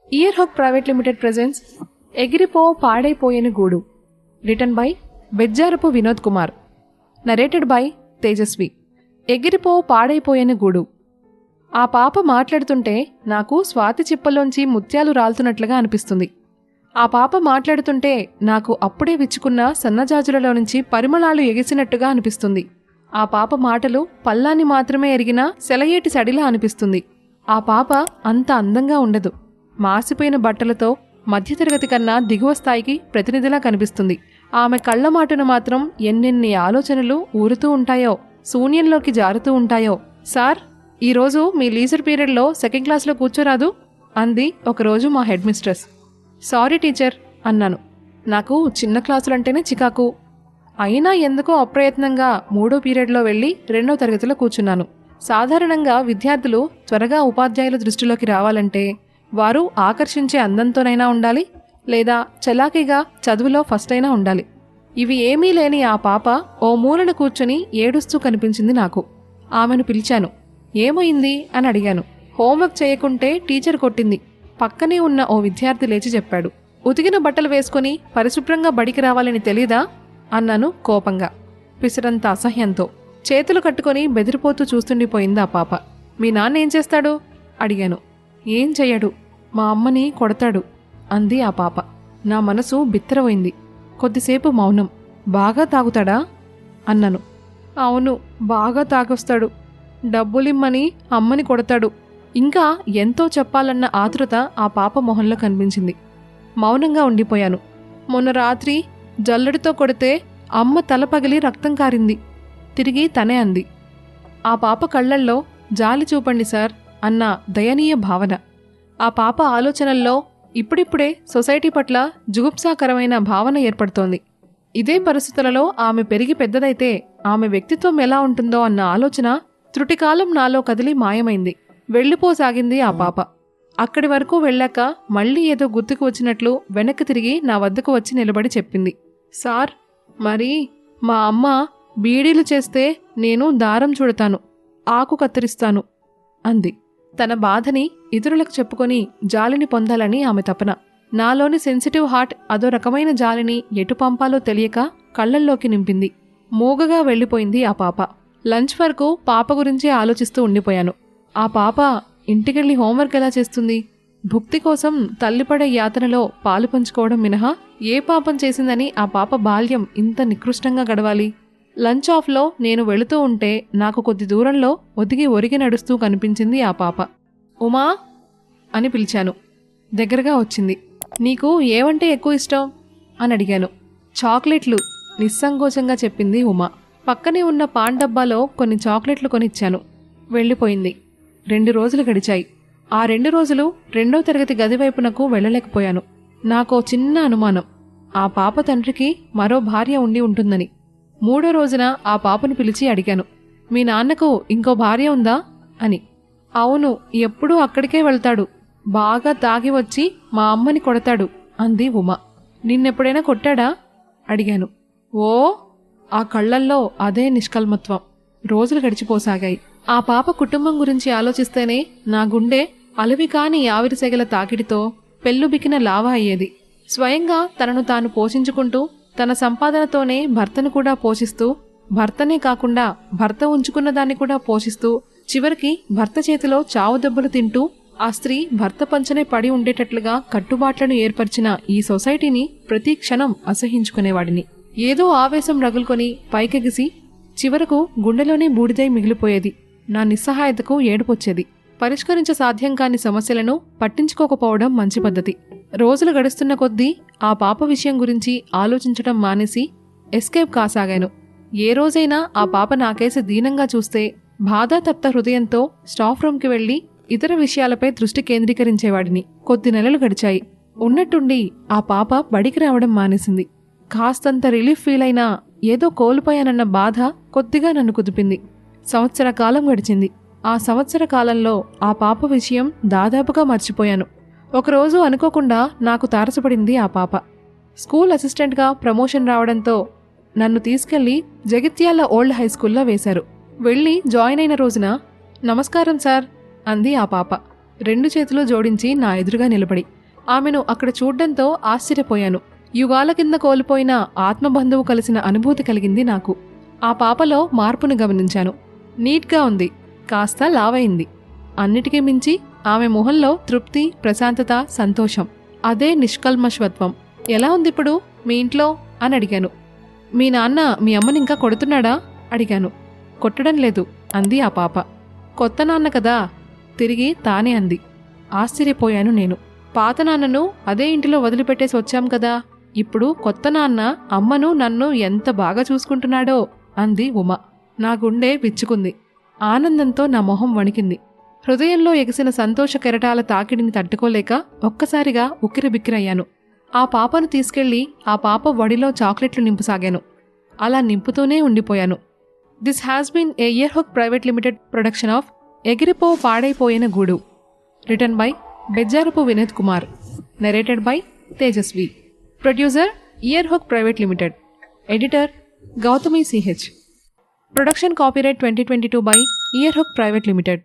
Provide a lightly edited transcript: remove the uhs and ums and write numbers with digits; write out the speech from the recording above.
Year Haq private limited presents ఎగిరిపో పాడైపోయేని గూడు. Written by Bejjarapu Vinod Kumar. Narrated by Tejaswi. ఎగిరిపో పాడైపోయేని గూడు. ఆ పాప మాట్లాడుతుంటే నాకు స్వాతి చిప్పల్లోంచి ముత్యాలు రాలుతున్నట్లుగా అనిపిస్తుంది. ఆ పాప మాట్లాడుతుంటే నాకు అప్పుడే విచ్చుకున్న సన్నజాజులలో నుంచి పరిమళాలు ఎగిసినట్టుగా అనిపిస్తుంది. ఆ పాప మాటలు పల్లాన్ని మాత్రమే ఎరిగిన సెలయేటి సడిలా అనిపిస్తుంది. ఆ పాప అంత అందంగా ఉండదు. మాసిపోయిన బట్టలతో మధ్యతరగతి కన్నా దిగువ స్థాయికి ప్రతినిధిలా కనిపిస్తుంది. ఆమె కళ్ల మాటను మాత్రం ఎన్నెన్ని ఆలోచనలు ఊరుతూ ఉంటాయో, శూన్యంలోకి జారుతూ ఉంటాయో. సార్, ఈరోజు మీ లీజర్ పీరియడ్లో సెకండ్ క్లాస్లో కూర్చోరాదు అంది ఒకరోజు మా హెడ్ మిస్ట్రెస్. సారీ టీచర్ అన్నాను. నాకు చిన్న క్లాసులంటేనే చికాకు. అయినా ఎందుకో అప్రయత్నంగా 3వ పీరియడ్లో వెళ్ళి 2వ తరగతిలో కూర్చున్నాను. సాధారణంగా విద్యార్థులు త్వరగా ఉపాధ్యాయుల దృష్టిలోకి రావాలంటే వారు ఆకర్షించే అందంతోనైనా ఉండాలి, లేదా చలాకీగా చదువులో ఫస్ట్ అయినా ఉండాలి. ఇవి ఏమీ లేని ఆ పాప ఓ మూలన కూర్చొని ఏడుస్తూ కనిపించింది నాకు. ఆమెను పిలిచాను. ఏమైంది అని అడిగాను. హోంవర్క్ చేయకుంటే టీచర్ కొట్టింది. పక్కనే ఉన్న ఓ విద్యార్థి లేచి చెప్పాడు. ఉతికిన బట్టలు వేసుకుని పరిశుభ్రంగా బడికి రావాలని తెలీదా అన్నాను కోపంగా, పిసరంత అసహ్యంతో. చేతులు కట్టుకొని బెదిరిపోతూ చూస్తుండిపోయింది ఆ పాప. మీ నాన్న ఏం చేస్తాడు అడిగాను. ఏం చెయ్యడు, మా అమ్మని కొడతాడు అంది ఆ పాప. నా మనసు బిత్తరపోయింది. కొద్దిసేపు మౌనం. బాగా తాగుతాడా అన్నాను. అవును, బాగా తాగొస్తాడు. డబ్బులిమ్మని అమ్మని కొడతాడు. ఇంకా ఎంతో చెప్పాలన్న ఆతృత ఆ పాప మొహంలో కనిపించింది. మౌనంగా ఉండిపోయాను. మొన్న రాత్రి జల్లెడితో కొడితే అమ్మ తల పగిలి రక్తం కారింది. తిరిగి తనే అంది. ఆ పాప కళ్లల్లో జాలి చూపండి సార్ అన్న దయనీయ భావన. ఆ పాప ఆలోచనల్లో ఇప్పుడిప్పుడే సొసైటీ పట్ల జుగుప్సాకరమైన భావన ఏర్పడుతోంది. ఇదే పరిస్థితులలో ఆమె పెరిగి పెద్దదైతే ఆమె వ్యక్తిత్వం ఎలా ఉంటుందో అన్న ఆలోచన త్రుటికాలం నాలో కదిలి మాయమైంది. వెళ్ళిపోసాగింది ఆ పాప. అక్కడి వరకు వెళ్ళాక మళ్లీ ఏదో గుర్తుకు వచ్చినట్లు వెనక్కి తిరిగి నా వద్దకు వచ్చి నిలబడి చెప్పింది. సార్, మరి మా అమ్మ బీడీలు చేస్తే నేను దారం చుడతాను, ఆకు కత్తిరిస్తాను అంది. తన బాధని ఇతరులకు చెప్పుకొని జాలిని పొందాలని ఆమె తపన. నాలోని సెన్సిటివ్ హార్ట్ అదో రకమైన జాలిని ఎటు పంపాలో తెలియక కళ్లల్లోకి నింపింది. మూగగా వెళ్ళిపోయింది ఆ పాప. లంచ్ వరకు పాప గురించే ఆలోచిస్తూ ఉండిపోయాను. ఆ పాప ఇంటికెళ్ళి హోంవర్క్ ఎలా చేస్తుంది? భుక్తి కోసం తల్లిపడే యాతనలో పాలు పంచుకోవడం మినహా ఏ పాపం చేసిందని ఆ పాప బాల్యం ఇంత నికృష్టంగా గడవాలి? లంచ్ ఆఫ్లో నేను వెళుతూ ఉంటే నాకు కొద్ది దూరంలో ఒరిగి నడుస్తూ కనిపించింది ఆ పాప. ఉమా అని పిలిచాను. దగ్గరగా వచ్చింది. నీకు ఏవంటే ఎక్కువ ఇష్టం అని అడిగాను. చాక్లెట్లు నిస్సంకోచంగా చెప్పింది ఉమా. పక్కనే ఉన్న పాన్ డబ్బాలో కొన్ని చాక్లెట్లు కొనిచ్చాను. వెళ్ళిపోయింది. 2 రోజులు గడిచాయి. ఆ 2 రోజులు 2వ తరగతి గదివైపునకు వెళ్ళలేకపోయాను. నాకో చిన్న అనుమానం. ఆ పాప తండ్రికి మరో భార్య ఉండి ఉంటుందని. 3వ రోజున ఆ పాపను పిలిచి అడిగాను. మీ నాన్నకు ఇంకో భార్య ఉందా అని. అవును, ఎప్పుడూ అక్కడికే వెళ్తాడు. బాగా తాగి వచ్చి మా అమ్మని కొడతాడు అంది ఉమా. నిన్నెప్పుడైనా కొట్టాడా అడిగాను. ఓ, ఆ కళ్లల్లో అదే నిష్కల్మత్వం. రోజులు గడిచిపోసాగాయి. ఆ పాప కుటుంబం గురించి ఆలోచిస్తేనే నా గుండె అలవి కాని ఆవిరిసెగల తాకిడితో పెళ్ళుబికిన లావా అయ్యేది. స్వయంగా తనను తాను పోషించుకుంటూ తన సంపాదనతోనే భర్తను కూడా పోషిస్తూ, భర్తనే కాకుండా భర్త ఉంచుకున్న దాన్ని కూడా పోషిస్తూ, చివరికి భర్త చేతిలో చావు దెబ్బలు తింటూ ఆ స్త్రీ భర్త పంచనే పడి ఉండేటట్లుగా కట్టుబాట్లను ఏర్పరిచిన ఈ సొసైటీని ప్రతి క్షణం అసహించుకునేవాడిని. ఏదో ఆవేశం రగులుకొని పైకెగిసి చివరకు గుండెలోనే బూడిదై మిగిలిపోయేది. నా నిస్సహాయతకు ఏడుపొచ్చేది. పరిష్కరించ సాధ్యం కాని సమస్యలను పట్టించుకోకపోవడం మంచి పద్ధతి. రోజులు గడుస్తున్న కొద్దీ ఆ పాప విషయం గురించి ఆలోచించడం మానేసి ఎస్కేప్ కాసాగాను. ఏ రోజైనా ఆ పాప నాకేసి దీనంగా చూస్తే బాధాతప్త హృదయంతో స్టాఫ్ రూమ్కి వెళ్లి ఇతర విషయాలపై దృష్టి కేంద్రీకరించేవాడిని. కొద్ది నెలలు గడిచాయి. ఉన్నట్టుండి ఆ పాప బడికి రావడం మానేసింది. కాస్తంత రిలీఫ్ ఫీల్ అయినా ఏదో కోల్పోయానన్న బాధ కొద్దిగా నన్ను కుదిపింది. సంవత్సర కాలం గడిచింది. ఆ సంవత్సర కాలంలో ఆ పాప విషయం దాదాపుగా మర్చిపోయాను. ఒకరోజు అనుకోకుండా నాకు తారసపడింది ఆ పాప. స్కూల్ అసిస్టెంట్గా ప్రమోషన్ రావడంతో నన్ను తీసుకెళ్లి జగిత్యాల ఓల్డ్ హైస్కూల్లో వేశారు. వెళ్ళి జాయిన్ అయిన రోజున నమస్కారం సార్ అంది ఆ పాప. 2 చేతులు జోడించి నా ఎదురుగా నిలబడి. ఆమెను అక్కడ చూడ్డంతో ఆశ్చర్యపోయాను. యుగాల కింద కోల్పోయిన ఆత్మబంధువు కలిసిన అనుభూతి కలిగింది నాకు. ఆ పాపలో మార్పును గమనించాను. నీట్గా ఉంది, కాస్త లావైంది. అన్నిటికీ మించి ఆమె మొహంలో తృప్తి, ప్రశాంతత, సంతోషం. అదే నిష్కల్మషత్వం. ఎలా ఉందిప్పుడు మీ ఇంట్లో అని అడిగాను. మీ నాన్న మీ అమ్మని ఇంకా కొడుతున్నాడా అడిగాను. కొట్టడం లేదు అంది ఆ పాప. కొత్త నాన్న కదా తిరిగి తానే అంది. ఆశ్చర్యపోయాను నేను. పాత నాన్నను అదే ఇంటిలో వదిలిపెట్టేసి వచ్చాం కదా, ఇప్పుడు కొత్త నాన్న అమ్మను నన్ను ఎంత బాగా చూసుకుంటున్నాడో అంది ఉమ. నా గుండె విచ్చుకుంది. ఆనందంతో నా మొహం వణికింది. హృదయంలో ఎగిసిన సంతోష కెరటాల తాకిడిని తట్టుకోలేక ఒక్కసారిగా ఉక్కిరిబిక్కిరయ్యాను. ఆ పాపను తీసుకెళ్లి ఆ పాప వడిలో చాక్లెట్లు నింపసాగాను. అలా నింపుతూనే ఉండిపోయాను. This has been a Earhook private limited production of ఎగిరిపో పాడైపోయిన గూడు. Written by Bejjarapu Vinod Kumar. Narrated by Tejaswi. Producer Earhook private limited. Editor Gautami CH. Production copyright 2022 by Earhook Private Limited.